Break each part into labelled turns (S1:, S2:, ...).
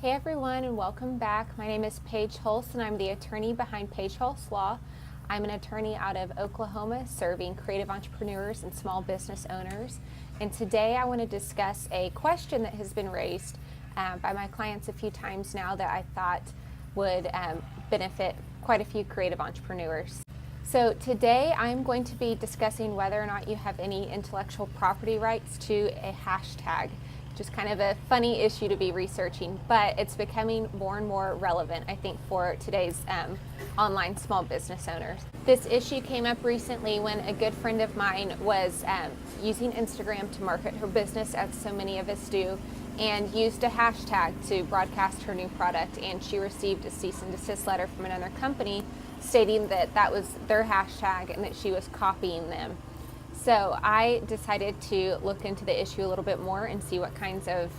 S1: Hey everyone, and welcome back. My name is Paige Hulse and I'm the attorney behind Paige Hulse Law. I'm an attorney out of Oklahoma serving creative entrepreneurs and small business owners. And today I want to discuss a question that has been raised by my clients a few times now that I thought would benefit quite a few creative entrepreneurs. So today I'm going to be discussing whether or not you have any intellectual property rights to a hashtag. Just kind of a funny issue to be researching, but it's becoming more and more relevant, I think, for today's online small business owners. This issue came up recently when a good friend of mine was using Instagram to market her business, as so many of us do, and used a hashtag to broadcast her new product, and she received a cease and desist letter from another company stating that that was their hashtag and that she was copying them. So I decided to look into the issue a little bit more and see what kinds of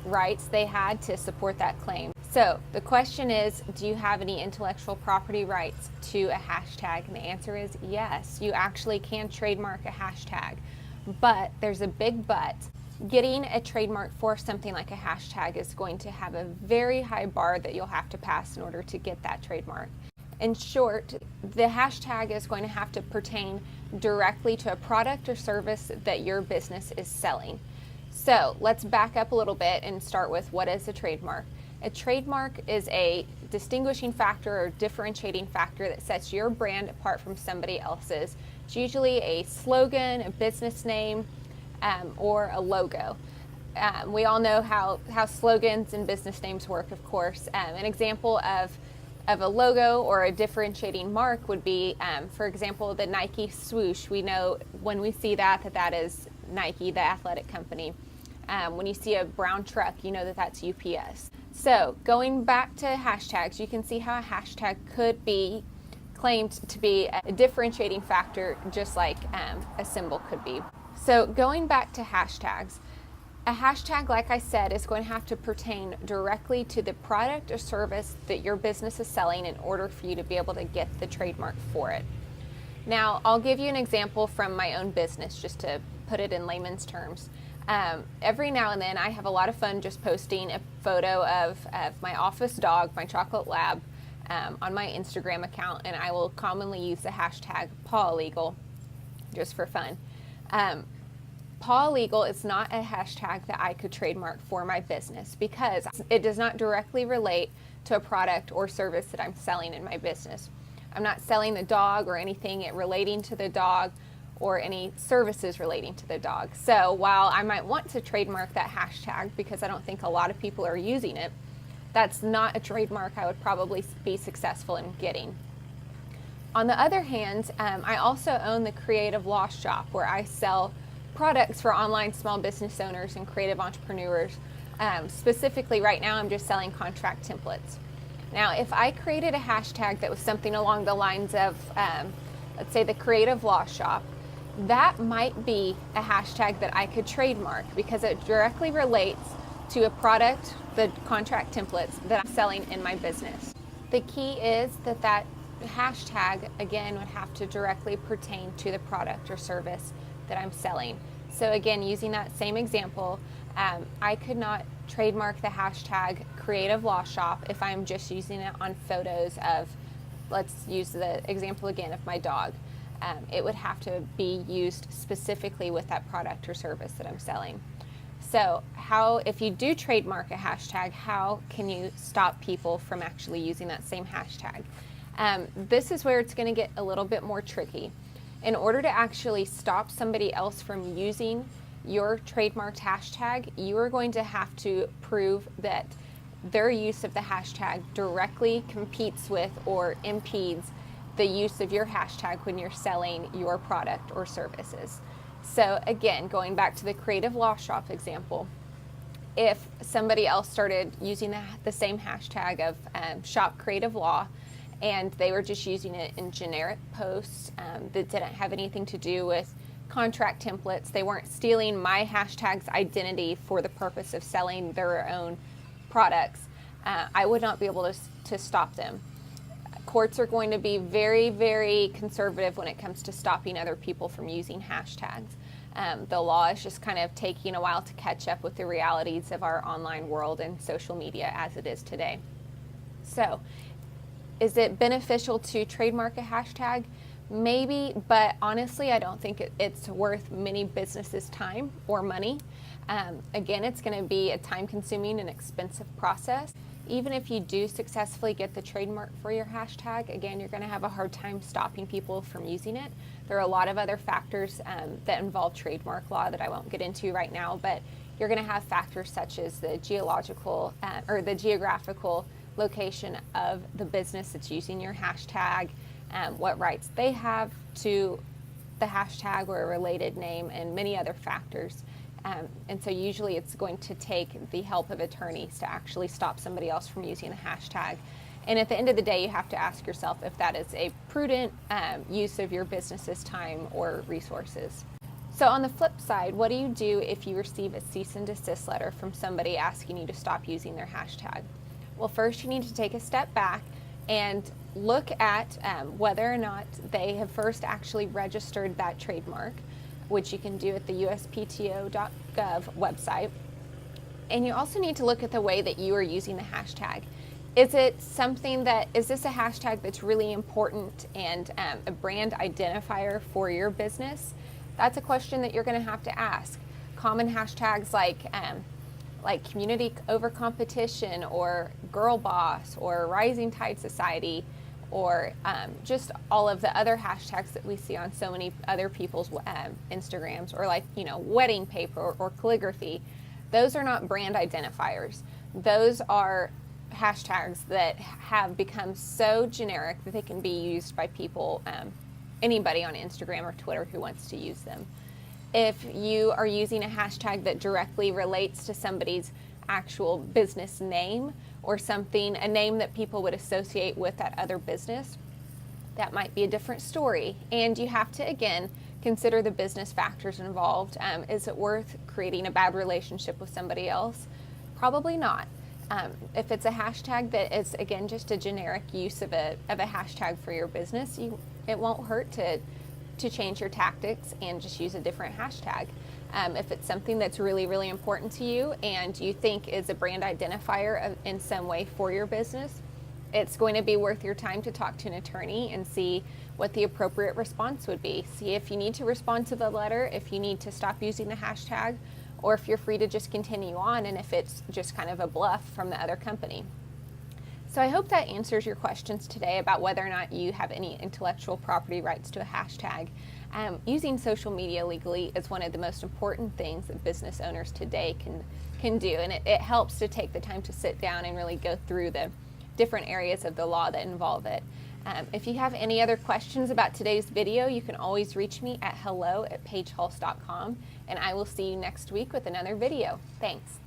S1: rights they had to support that claim. So the question is, do you have any intellectual property rights to a hashtag? And the answer is yes, you actually can trademark a hashtag, but there's a big but. Getting a trademark for something like a hashtag is going to have a very high bar that you'll have to pass in order to get that trademark. In short, the hashtag is going to have to pertain directly to a product or service that your business is selling. So let's back up a little bit and start with, what is a trademark? A trademark is a distinguishing factor or differentiating factor that sets your brand apart from somebody else's. It's usually a slogan, a business name, or a logo. We all know how slogans and business names work, of course. An example of a logo or a differentiating mark would be, for example, the Nike swoosh. We know when we see that is Nike, the athletic company. When you see a brown truck, you know that that's UPS. So going back to hashtags, you can see how a hashtag could be claimed to be a differentiating factor, just like a symbol could be. So going back to hashtags, a hashtag, like I said, is going to have to pertain directly to the product or service that your business is selling in order for you to be able to get the trademark for it. Now, I'll give you an example from my own business, just to put it in layman's terms. Every now and then I have a lot of fun just posting a photo of my office dog, my chocolate lab, on my Instagram account, and I will commonly use the hashtag paw illegal just for fun. Paw illegal is not a hashtag that I could trademark for my business because it does not directly relate to a product or service that I'm selling in my business. I'm not selling the dog or anything relating to the dog or any services relating to the dog. So while I might want to trademark that hashtag because I don't think a lot of people are using it, that's not a trademark I would probably be successful in getting. On the other hand, I also own the Creative Law Shop, where I sell products for online small business owners and creative entrepreneurs. Specifically right now I'm just selling contract templates. Now if I created a hashtag that was something along the lines of, let's say, the Creative Law Shop, that might be a hashtag that I could trademark because it directly relates to a product, the contract templates, that I'm selling in my business. The key is that hashtag, again, would have to directly pertain to the product or service that I'm selling. So again, using that same example, I could not trademark the hashtag Creative Law Shop if I'm just using it on photos of, let's use the example again of my dog. It would have to be used specifically with that product or service that I'm selling. So if you do trademark a hashtag, how can you stop people from actually using that same hashtag? This is where it's going to get a little bit more tricky. In order to actually stop somebody else from using your trademarked hashtag, you are going to have to prove that their use of the hashtag directly competes with or impedes the use of your hashtag when you're selling your product or services. So again, going back to the Creative Law Shop example, if somebody else started using the same hashtag of Shop Creative Law, and they were just using it in generic posts that didn't have anything to do with contract templates, they weren't stealing my hashtag's identity for the purpose of selling their own products, I would not be able to stop them. courts are going to be very, very conservative when it comes to stopping other people from using hashtags. The law is just kind of taking a while to catch up with the realities of our online world and social media as it is today. So, is it beneficial to trademark a hashtag? Maybe, but honestly, I don't think it's worth many businesses' time or money. Again, it's going to be a time-consuming and expensive process. Even if you do successfully get the trademark for your hashtag, again, you're going to have a hard time stopping people from using it. There are a lot of other factors that involve trademark law that I won't get into right now, but you're going to have factors such as the geographical location of the business that's using your hashtag, what rights they have to the hashtag or a related name, and many other factors. And so usually it's going to take the help of attorneys to actually stop somebody else from using the hashtag. And at the end of the day, you have to ask yourself if that is a prudent use of your business's time or resources. So on the flip side, what do you do if you receive a cease and desist letter from somebody asking you to stop using their hashtag? Well, first you need to take a step back and look at whether or not they have first actually registered that trademark, which you can do at the uspto.gov website. And you also need to look at the way that you are using the hashtag. Is this a hashtag that's really important and a brand identifier for your business? That's a question that you're going to have to ask. Common hashtags like community over competition, or girl boss, or rising tide society, or just all of the other hashtags that we see on so many other people's Instagrams, or wedding paper or calligraphy. Those are not brand identifiers. Those are hashtags that have become so generic that they can be used by people, anybody on Instagram or Twitter who wants to use them. If you are using a hashtag that directly relates to somebody's actual business name, or a name that people would associate with that other business, that might be a different story. And you have to, again, consider the business factors involved. Is it worth creating a bad relationship with somebody else? Probably not. If it's a hashtag that is, again, just a generic use of a hashtag for your business, it won't hurt to change your tactics and just use a different hashtag. If it's something that's really, really important to you and you think is a brand identifier in some way for your business, it's going to be worth your time to talk to an attorney and see what the appropriate response would be. See if you need to respond to the letter, if you need to stop using the hashtag, or if you're free to just continue on, and if it's just kind of a bluff from the other company. So I hope that answers your questions today about whether or not you have any intellectual property rights to a hashtag. Using social media legally is one of the most important things that business owners today can do, and it helps to take the time to sit down and really go through the different areas of the law that involve it. If you have any other questions about today's video, you can always reach me at hello@pagehulse.com, and I will see you next week with another video. Thanks.